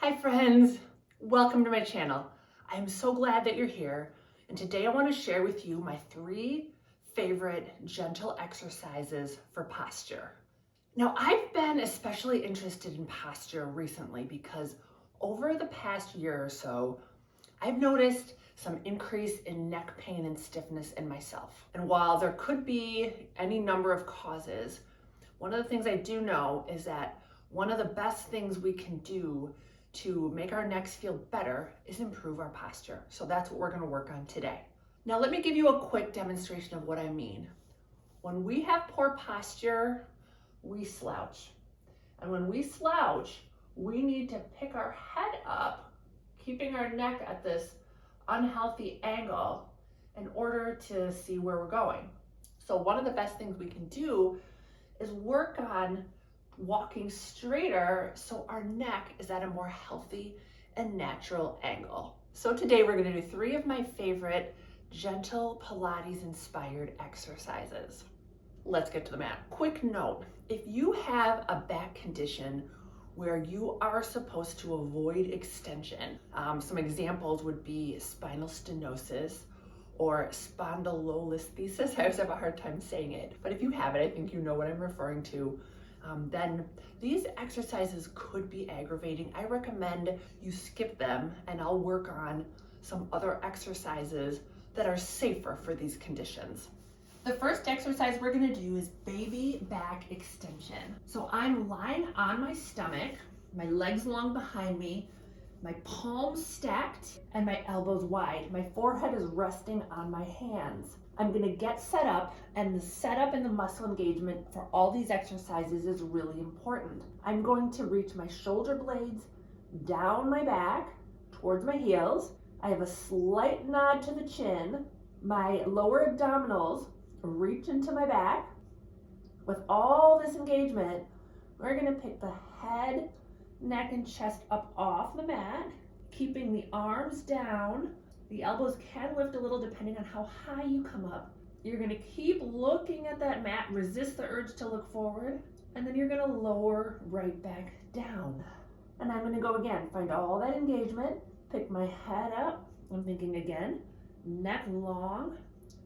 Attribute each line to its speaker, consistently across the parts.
Speaker 1: Hi friends, welcome to my channel. I'm so glad that you're here, and today I want to share with you my 3 favorite gentle exercises for posture. Now, I've been especially interested in posture recently because over the past year or so, I've noticed some increase in neck pain and stiffness in myself. And while there could be any number of causes, one of the things I do know is that one of the best things we can do to make our necks feel better is improve our posture. So that's what we're going to work on today. Now let me give you a quick demonstration of what I mean. When we have poor posture, we slouch. And when we slouch, we need to pick our head up, keeping our neck at this unhealthy angle in order to see where we're going. So one of the best things we can do is work on walking straighter so our neck is at a more healthy and natural angle. So today we're going to do 3 of my favorite gentle Pilates inspired exercises. Let's get to the mat. Quick note, if you have a back condition where you are supposed to avoid extension, some examples would be spinal stenosis or spondylolisthesis. I always have a hard time saying it, but if you have it, I think you know what I'm referring to. Then these exercises could be aggravating. I recommend you skip them, and I'll work on some other exercises that are safer for these conditions. The first exercise we're going to do is baby back extension. So I'm lying on my stomach, my legs long behind me, my palms stacked, and my elbows wide. My forehead is resting on my hands. I'm going to get set up, and the setup and the muscle engagement for all these exercises is really important. I'm going to reach my shoulder blades down my back towards my heels. I have a slight nod to the chin. My lower abdominals reach into my back. With all this engagement, we're going to pick the head, neck, and chest up off the mat, keeping the arms down. The elbows can lift a little depending on how high you come up. You're going to keep looking at that mat, resist the urge to look forward, and then you're going to lower right back down. And I'm going to go again, find all that engagement, pick my head up. I'm thinking again, neck long,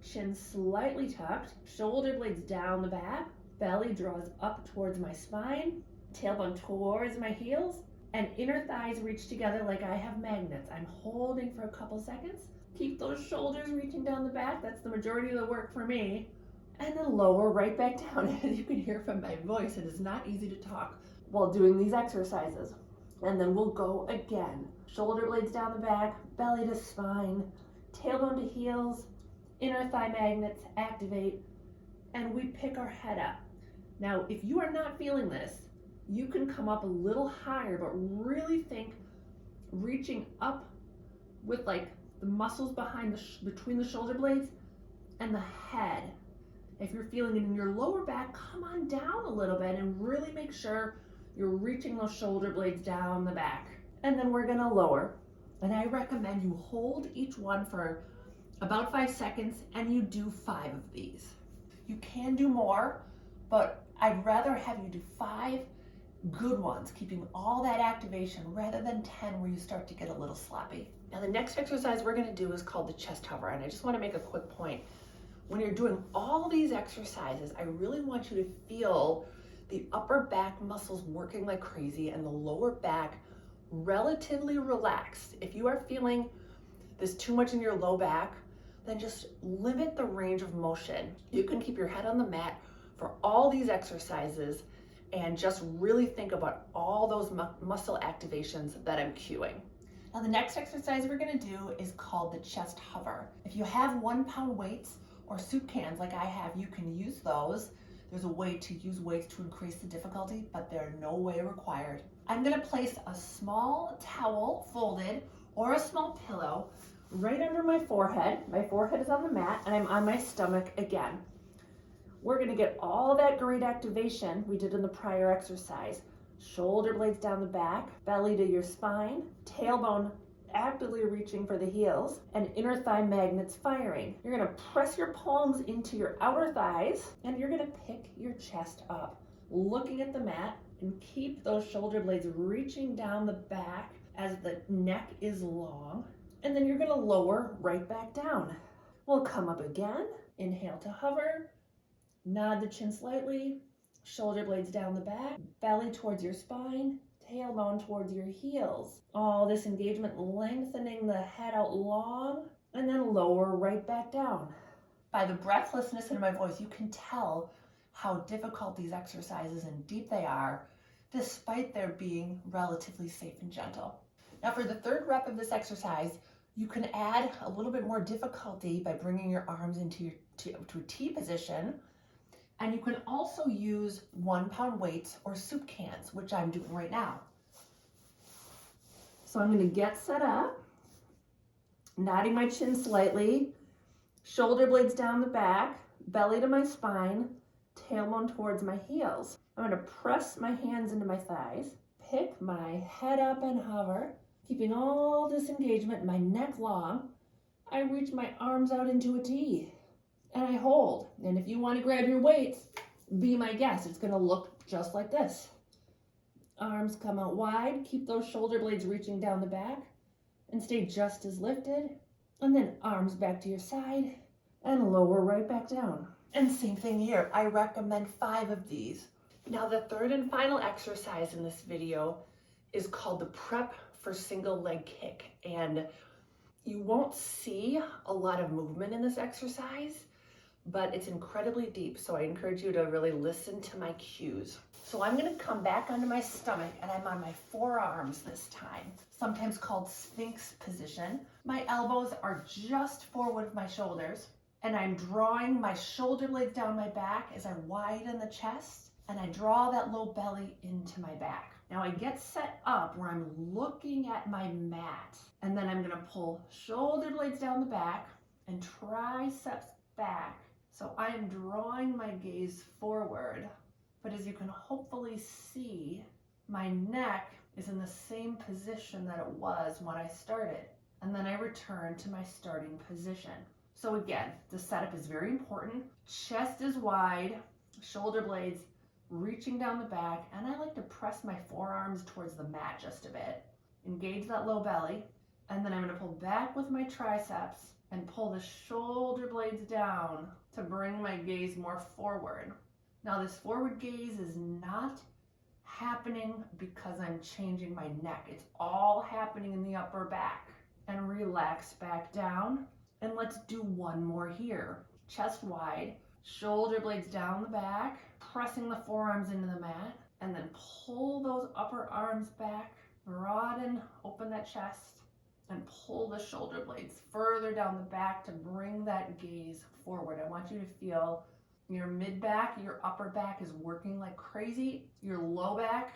Speaker 1: chin slightly tucked, shoulder blades down the back, belly draws up towards my spine, tailbone towards my heels, and inner thighs reach together like I have magnets. I'm holding for a couple seconds. Keep those shoulders reaching down the back. That's the majority of the work for me. And then lower right back down. As you can hear from my voice, it is not easy to talk while doing these exercises. And then we'll go again. Shoulder blades down the back, belly to spine, tailbone to heels, inner thigh magnets activate, and we pick our head up. Now, if you are not feeling this, you can come up a little higher, but really think reaching up with like the muscles behind between the shoulder blades and the head. If you're feeling it in your lower back, come on down a little bit and really make sure you're reaching those shoulder blades down the back. And then we're gonna lower. And I recommend you hold each one for about 5 seconds, and you do 5 of these. You can do more, but I'd rather have you do 5 good ones, keeping all that activation rather than 10 where you start to get a little sloppy. Now the next exercise we're going to do is called the chest hover, and I just want to make a quick point. When you're doing all these exercises, I really want you to feel the upper back muscles working like crazy and the lower back relatively relaxed. If you are feeling this too much in your low back, then just limit the range of motion. You can keep your head on the mat for all these exercises and just really think about all those muscle activations that I'm cueing. Now the next exercise we're going to do is called the chest hover. If you have 1-pound weights or soup cans like I have, you can use those. There's a way to use weights to increase the difficulty, but they're no way required. I'm going to place a small towel folded or a small pillow right under my forehead. My forehead is on the mat, and I'm on my stomach again. We're going to get all that great activation we did in the prior exercise. Shoulder blades down the back, belly to your spine, tailbone actively reaching for the heels, and inner thigh magnets firing. You're going to press your palms into your outer thighs, and you're going to pick your chest up, looking at the mat, And keep those shoulder blades reaching down the back as the neck is long. And then you're gonna lower right back down. We'll come up again. Inhale to hover. Nod the chin slightly. Shoulder blades down the back. Belly towards your spine. Tailbone towards your heels. All this engagement, lengthening the head out long, and then lower right back down. By the breathlessness in my voice, you can tell how difficult these exercises and deep they are, despite their being relatively safe and gentle. Now for the third rep of this exercise, you can add a little bit more difficulty by bringing your arms into to a T position. And you can also use 1 pound weights or soup cans, which I'm doing right now. So I'm going to get set up, nodding my chin slightly, shoulder blades down the back, belly to my spine, tailbone towards my heels. I'm going to press my hands into my thighs, pick my head up and hover, keeping all this engagement, my neck long. I reach my arms out into a T and I hold. And if you want to grab your weights, be my guest. It's going to look just like this. Arms come out wide, keep those shoulder blades reaching down the back and stay just as lifted. And then arms back to your side and lower right back down. And same thing here. I recommend 5 of these. Now the third and final exercise in this video is called the prep for single leg kick. And you won't see a lot of movement in this exercise, but it's incredibly deep. So I encourage you to really listen to my cues. So I'm gonna come back onto my stomach and I'm on my forearms this time, sometimes called Sphinx position. My elbows are just forward of my shoulders and I'm drawing my shoulder blades down my back as I widen the chest and I draw that low belly into my back. Now I get set up where I'm looking at my mat and then I'm gonna pull shoulder blades down the back and triceps back. So I am drawing my gaze forward, but as you can hopefully see, my neck is in the same position that it was when I started. And then I return to my starting position. So again, the setup is very important. Chest is wide, shoulder blades reaching down the back, and I like to press my forearms towards the mat just a bit. Engage that low belly, and then I'm gonna pull back with my triceps and pull the shoulder blades down to bring my gaze more forward. Now this forward gaze is not happening because I'm changing my neck. It's all happening in the upper back. And relax back down. And let's do one more here. Chest wide, shoulder blades down the back, pressing the forearms into the mat, and then pull those upper arms back, broaden, open that chest, and pull the shoulder blades further down the back to bring that gaze forward. I want you to feel your mid back, your upper back is working like crazy. Your low back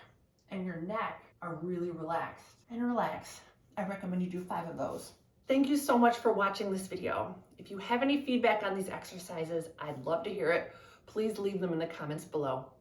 Speaker 1: and your neck are really relaxed. And relax. I recommend you do 5 of those. Thank you so much for watching this video. If you have any feedback on these exercises, I'd love to hear it. Please leave them in the comments below.